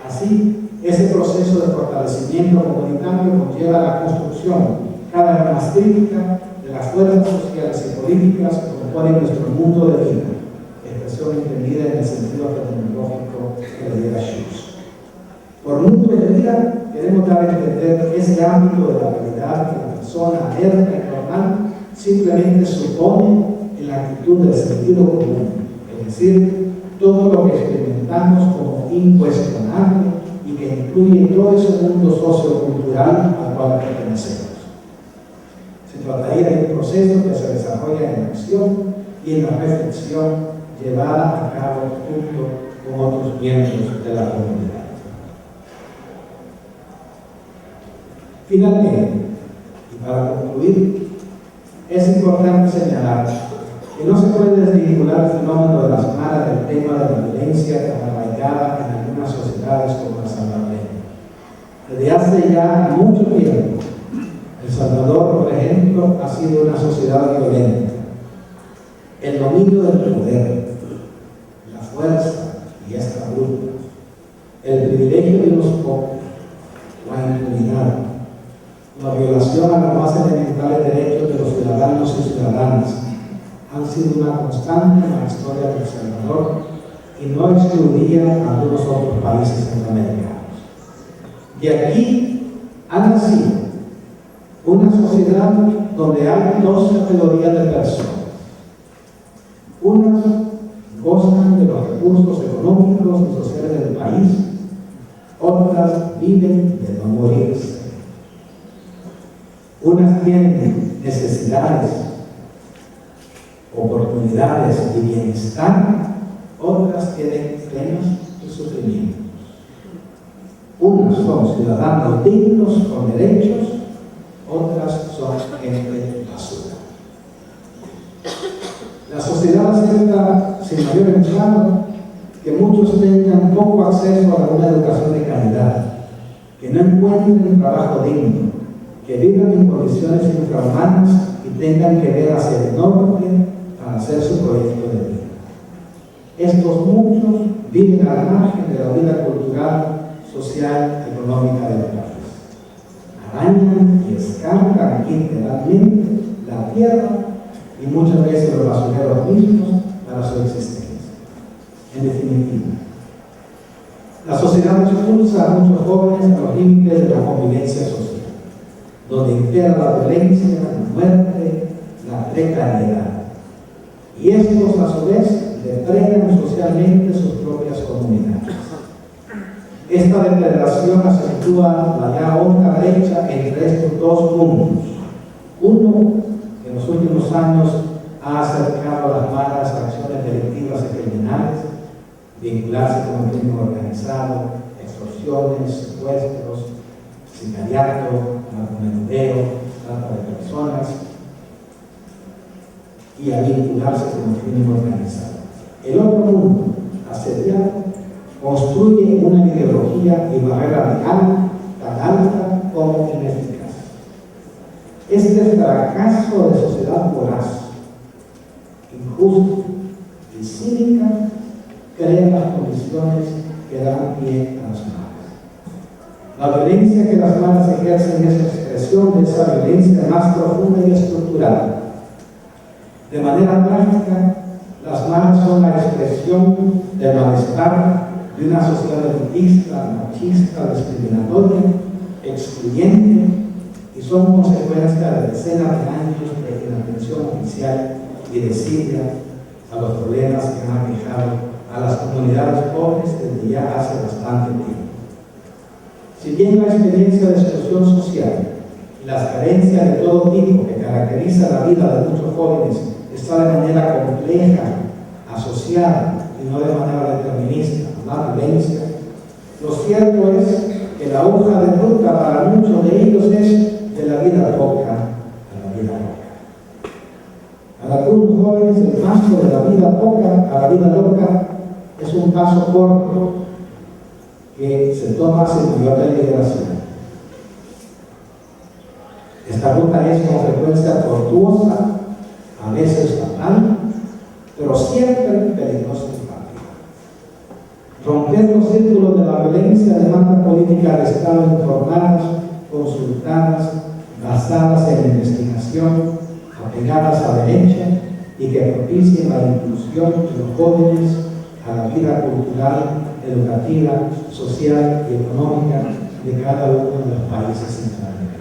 Así, ese proceso de fortalecimiento comunitario conlleva la construcción cada vez más crítica de las fuerzas sociales y políticas que componen nuestro mundo de vida, expresión entendida en el sentido fenomenológico que lo diera Schutz. Por mundo de vida queremos dar a entender ese ámbito de la realidad que la persona alerta y normal simplemente supone en la actitud del sentido común, es decir, todo lo que experimentamos como incuestionable y que incluye todo ese mundo sociocultural al cual pertenecemos. Se trataría de un proceso que se desarrolla en la acción y en la reflexión llevada a cabo junto con otros miembros de la comunidad. Finalmente, y para concluir, es importante señalar que no se puede desvincular el fenómeno de las maras del tema de la violencia tan arraigada en algunas sociedades como la salvadoreña. Desde hace ya mucho tiempo, El Salvador, por ejemplo, ha sido una sociedad violenta. El dominio del poder, la fuerza y esta bruta, el privilegio de unos pocos, la impunidad, la violación a los más elementales derechos de los ciudadanos y ciudadanas han sido una constante en la historia del Salvador y no excluiría a algunos otros países centroamericanos. De aquí ha nacido una sociedad donde hay dos categorías de personas. Unas gozan de los recursos económicos y sociales del país, otras viven de no morirse. Unas tienen necesidades, oportunidades y bienestar, otras tienen penas y sufrimientos. Unas son ciudadanos dignos con derechos, otras son gente basura. La sociedad acepta sin mayor enfado que muchos tengan poco acceso a una educación de calidad, que no encuentren un trabajo digno, que vivan en condiciones infrahumanas y tengan que ver hacia el norte para hacer su proyecto de vida. Estos muchos viven al margen de la vida cultural, social y económica del país. Arañan y escarban literalmente la tierra y muchas veces los basureros mismos para su existencia. En definitiva, La sociedad expulsa a muchos jóvenes a los límites de la convivencia social, donde impera la violencia, la muerte, la precariedad. Y estos, a su vez, depredan socialmente sus propias comunidades. Esta depredación acentúa la ya honda brecha entre estos dos mundos. Uno, que en los últimos años ha acercado a las malas acciones delictivas y criminales, vincularse con el crimen organizado, extorsiones, secuestros, sicariato, narcomenudeo, trata de personas, y a vincularse con el crimen organizado. El otro mundo, asediado, construye una ideología y barrera legal tan alta como ineficaz. Este fracaso de sociedad voraz, injusta y cínica crea las condiciones que dan pie a las malas. La violencia que las malas ejercen es expresión de esa violencia más profunda y estructural. De manera práctica, las malas son la expresión del malestar de una sociedad elitista, machista, discriminatoria, excluyente, y son consecuencia de decenas de años de inatención oficial y desidia a los problemas que han aquejado a las comunidades pobres desde ya hace bastante tiempo. Si bien la experiencia de exclusión social y las carencias de todo tipo que caracteriza la vida de muchos jóvenes está de manera compleja, asociada y no de manera determinista a la violencia, lo cierto es que la hoja de ruta para muchos de ellos es de la vida loca a la vida loca. Para algunos jóvenes el paso de la vida loca a la vida loca es un paso corto que se toma sin mayor deliberación. Esta ruta es con frecuencia tortuosa, a veces fatal, pero siempre peligrosa y fácil. Romper los círculos de la violencia demanda políticas de Estado informadas, consultadas, basadas en investigación, apegadas a derecho y que propicien la inclusión de los jóvenes a la vida cultural, educativa, social y económica de cada uno de los países centroamericanos.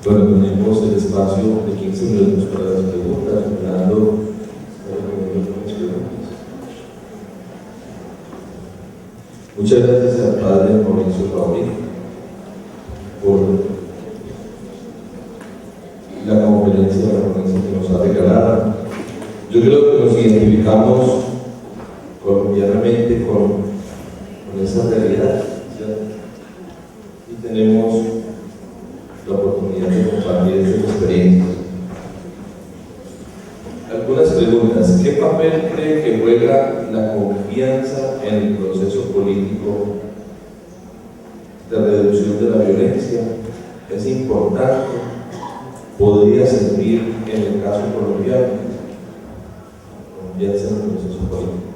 Bueno, tenemos el espacio de 15 minutos para las preguntas. Fernando, muchas gracias al padre Mauricio Pauli por la conferencia que nos ha regalado. Yo creo que nos identificamos colombianamente con esa realidad, ¿cierto? Y tenemos la oportunidad de compartir estas experiencias. Algunas preguntas. ¿Qué papel cree que juega la confianza en el proceso político de reducción de la violencia? ¿Es importante? ¿Podría servir en el caso colombiano? Confianza en el proceso político.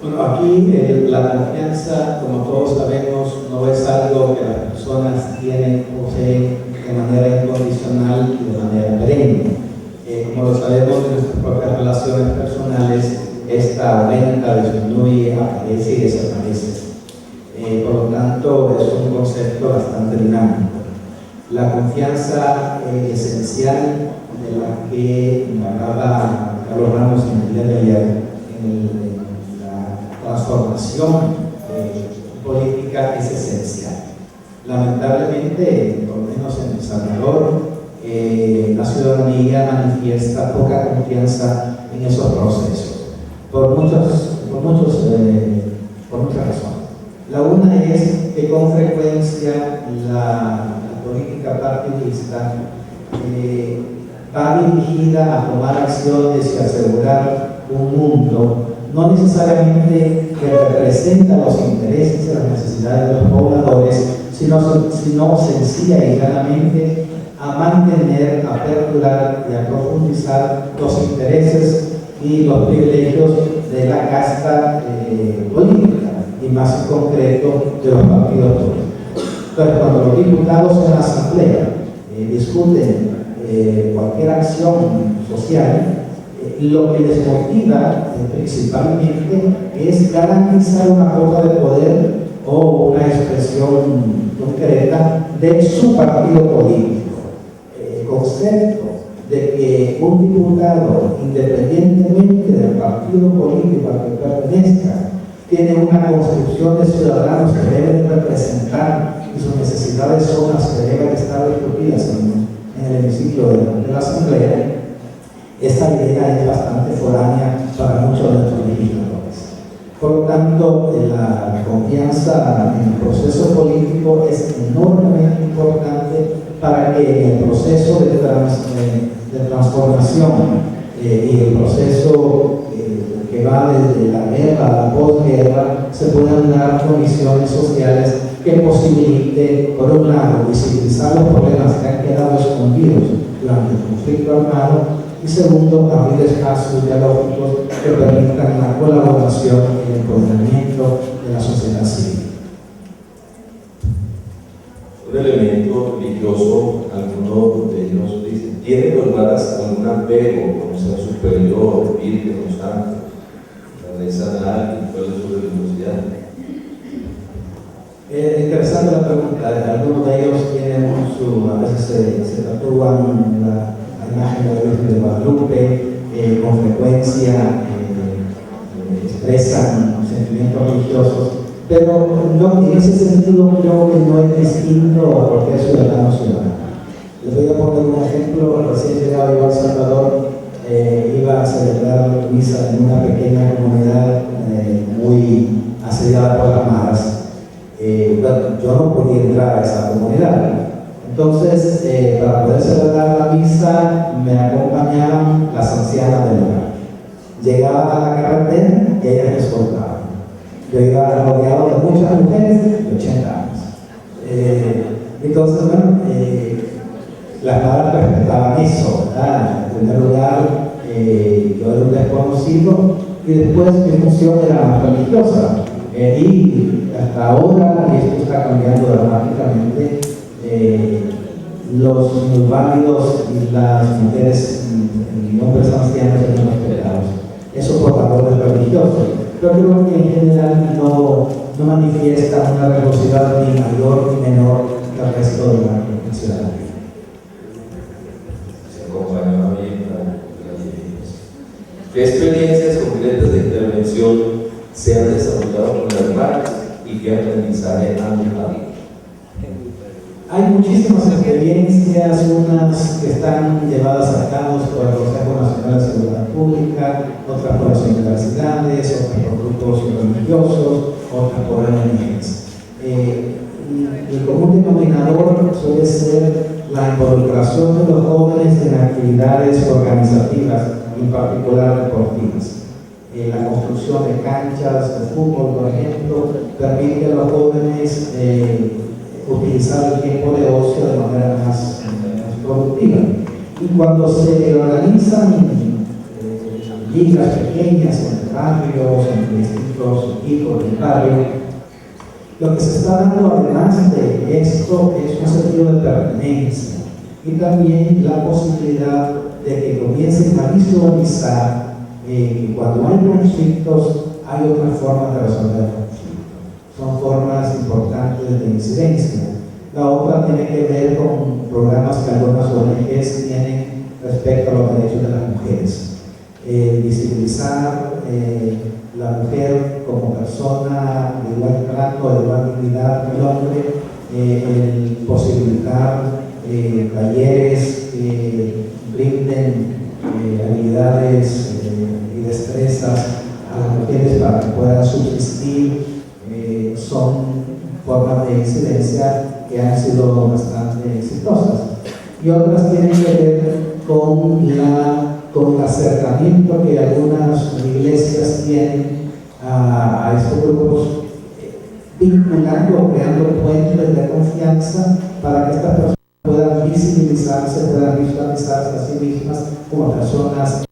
Bueno, aquí la confianza, como todos sabemos, no es algo que las personas tienen, poseen de manera incondicional y de manera perenne. Como lo sabemos de nuestras propias relaciones personales, esta aumenta, disminuye, aparece y desaparece. Por lo tanto, es un concepto bastante dinámico. La confianza esencial de la que hablaba Carlos Ramos en el día de ayer, en la transformación política es esencial. Lamentablemente, por lo menos en El Salvador, la ciudadanía manifiesta poca confianza en esos procesos, por muchas razones. La una es que con frecuencia la política partidista va dirigida a tomar acciones y asegurar un mundo no necesariamente que representa los intereses y las necesidades de los pobladores, sino sencilla y llanamente a a mantener, a perdurar y a profundizar los intereses y los privilegios de la casta política, y más en concreto de los partidos políticos. Entonces, cuando los diputados en la Asamblea discuten cualquier acción social, lo que les motiva principalmente es garantizar una cuota de poder o una expresión concreta de su partido político. El concepto de que un diputado, independientemente del partido político al que pertenezca, tiene una construcción de ciudadanos que deben representar y sus necesidades son las que deben estar discutidas en el hemiciclo de la Asamblea, esta idea es bastante foránea para muchos de nuestros legisladores. Por lo tanto, la confianza en el proceso político es enormemente importante para que en el proceso de transformación y el proceso que va desde la guerra a la posguerra se puedan dar condiciones sociales que posibilite, por un lado, visibilizar los problemas que han quedado escondidos durante el conflicto armado, y segundo, abrir espacios dialógicos que permitan la colaboración y el empoderamiento de la sociedad civil. Un elemento religioso, algunos de ellos dicen, ¿tiene los varas algún apego con ser superior, virgen o santo? ¿La rezan a alguien? ¿Cuál es su religiosidad? Interesante la pregunta. Algunos de ellos tienen a veces se tatúan la imagen de la Virgen de Guadalupe, con frecuencia expresan sentimientos religiosos, pero no, en ese sentido creo que no es distinto a cualquier ciudadano. Les voy a poner un ejemplo. Recién llegado yo a El Salvador, iba a celebrar misa en una pequeña comunidad muy asediada por las maras. Yo no podía entrar a esa comunidad. Entonces, para poder celebrar la misa, me acompañaban las ancianas del lugar. Llegaba a la carretera y ellas me escoltaban. Yo iba rodeado de muchas mujeres de 80 años. Entonces, bueno, las madres respetaban eso, ¿verdad? En primer lugar, yo era un desconocido y después mi función era más religiosa. Y hasta ahora, y esto está cambiando dramáticamente, los minusválidos y las mujeres y hombres ancianos son respetados. Eso por valores religiosos. Pero creo que en general no manifiesta una religiosidad ni mayor ni menor que el resto de la ciudadanía. Se acompañaba bien las dirigencias. ¿Qué experiencias concretas de intervención se han desarrollado con las varas y qué aprendizaje han dejado? Hay muchísimas experiencias, unas que están llevadas a cabo por el Consejo Nacional de Seguridad Pública, otras por las universidades, otras por grupos religiosos, otras por ONGs. El común denominador suele ser la involucración de los jóvenes en actividades organizativas, en particular deportivas. La construcción de canchas de fútbol, por ejemplo, permite a los jóvenes utilizar el tiempo de ocio de manera más productiva. Y cuando se organizan ligas pequeñas entre barrios, entre distintos equipos del barrio, lo que se está dando además de esto es un sentido de pertenencia y también la posibilidad de que comiencen a visualizar que cuando hay conflictos hay otras formas de resolver el conflicto. Son formas importantes de incidencia. La otra tiene que ver con programas que algunas ONGs tienen respecto a los derechos de las mujeres. Visibilizar la mujer como persona de igual trato, de igual dignidad que el hombre, el posibilitar talleres que brinden habilidades y destrezas a las mujeres para que puedan subsistir, son formas de incidencia que han sido bastante exitosas. Y otras tienen que ver con el acercamiento que algunas iglesias tienen a estos grupos, vinculando o creando puentes de confianza para que estas personas puedan visibilizar como personas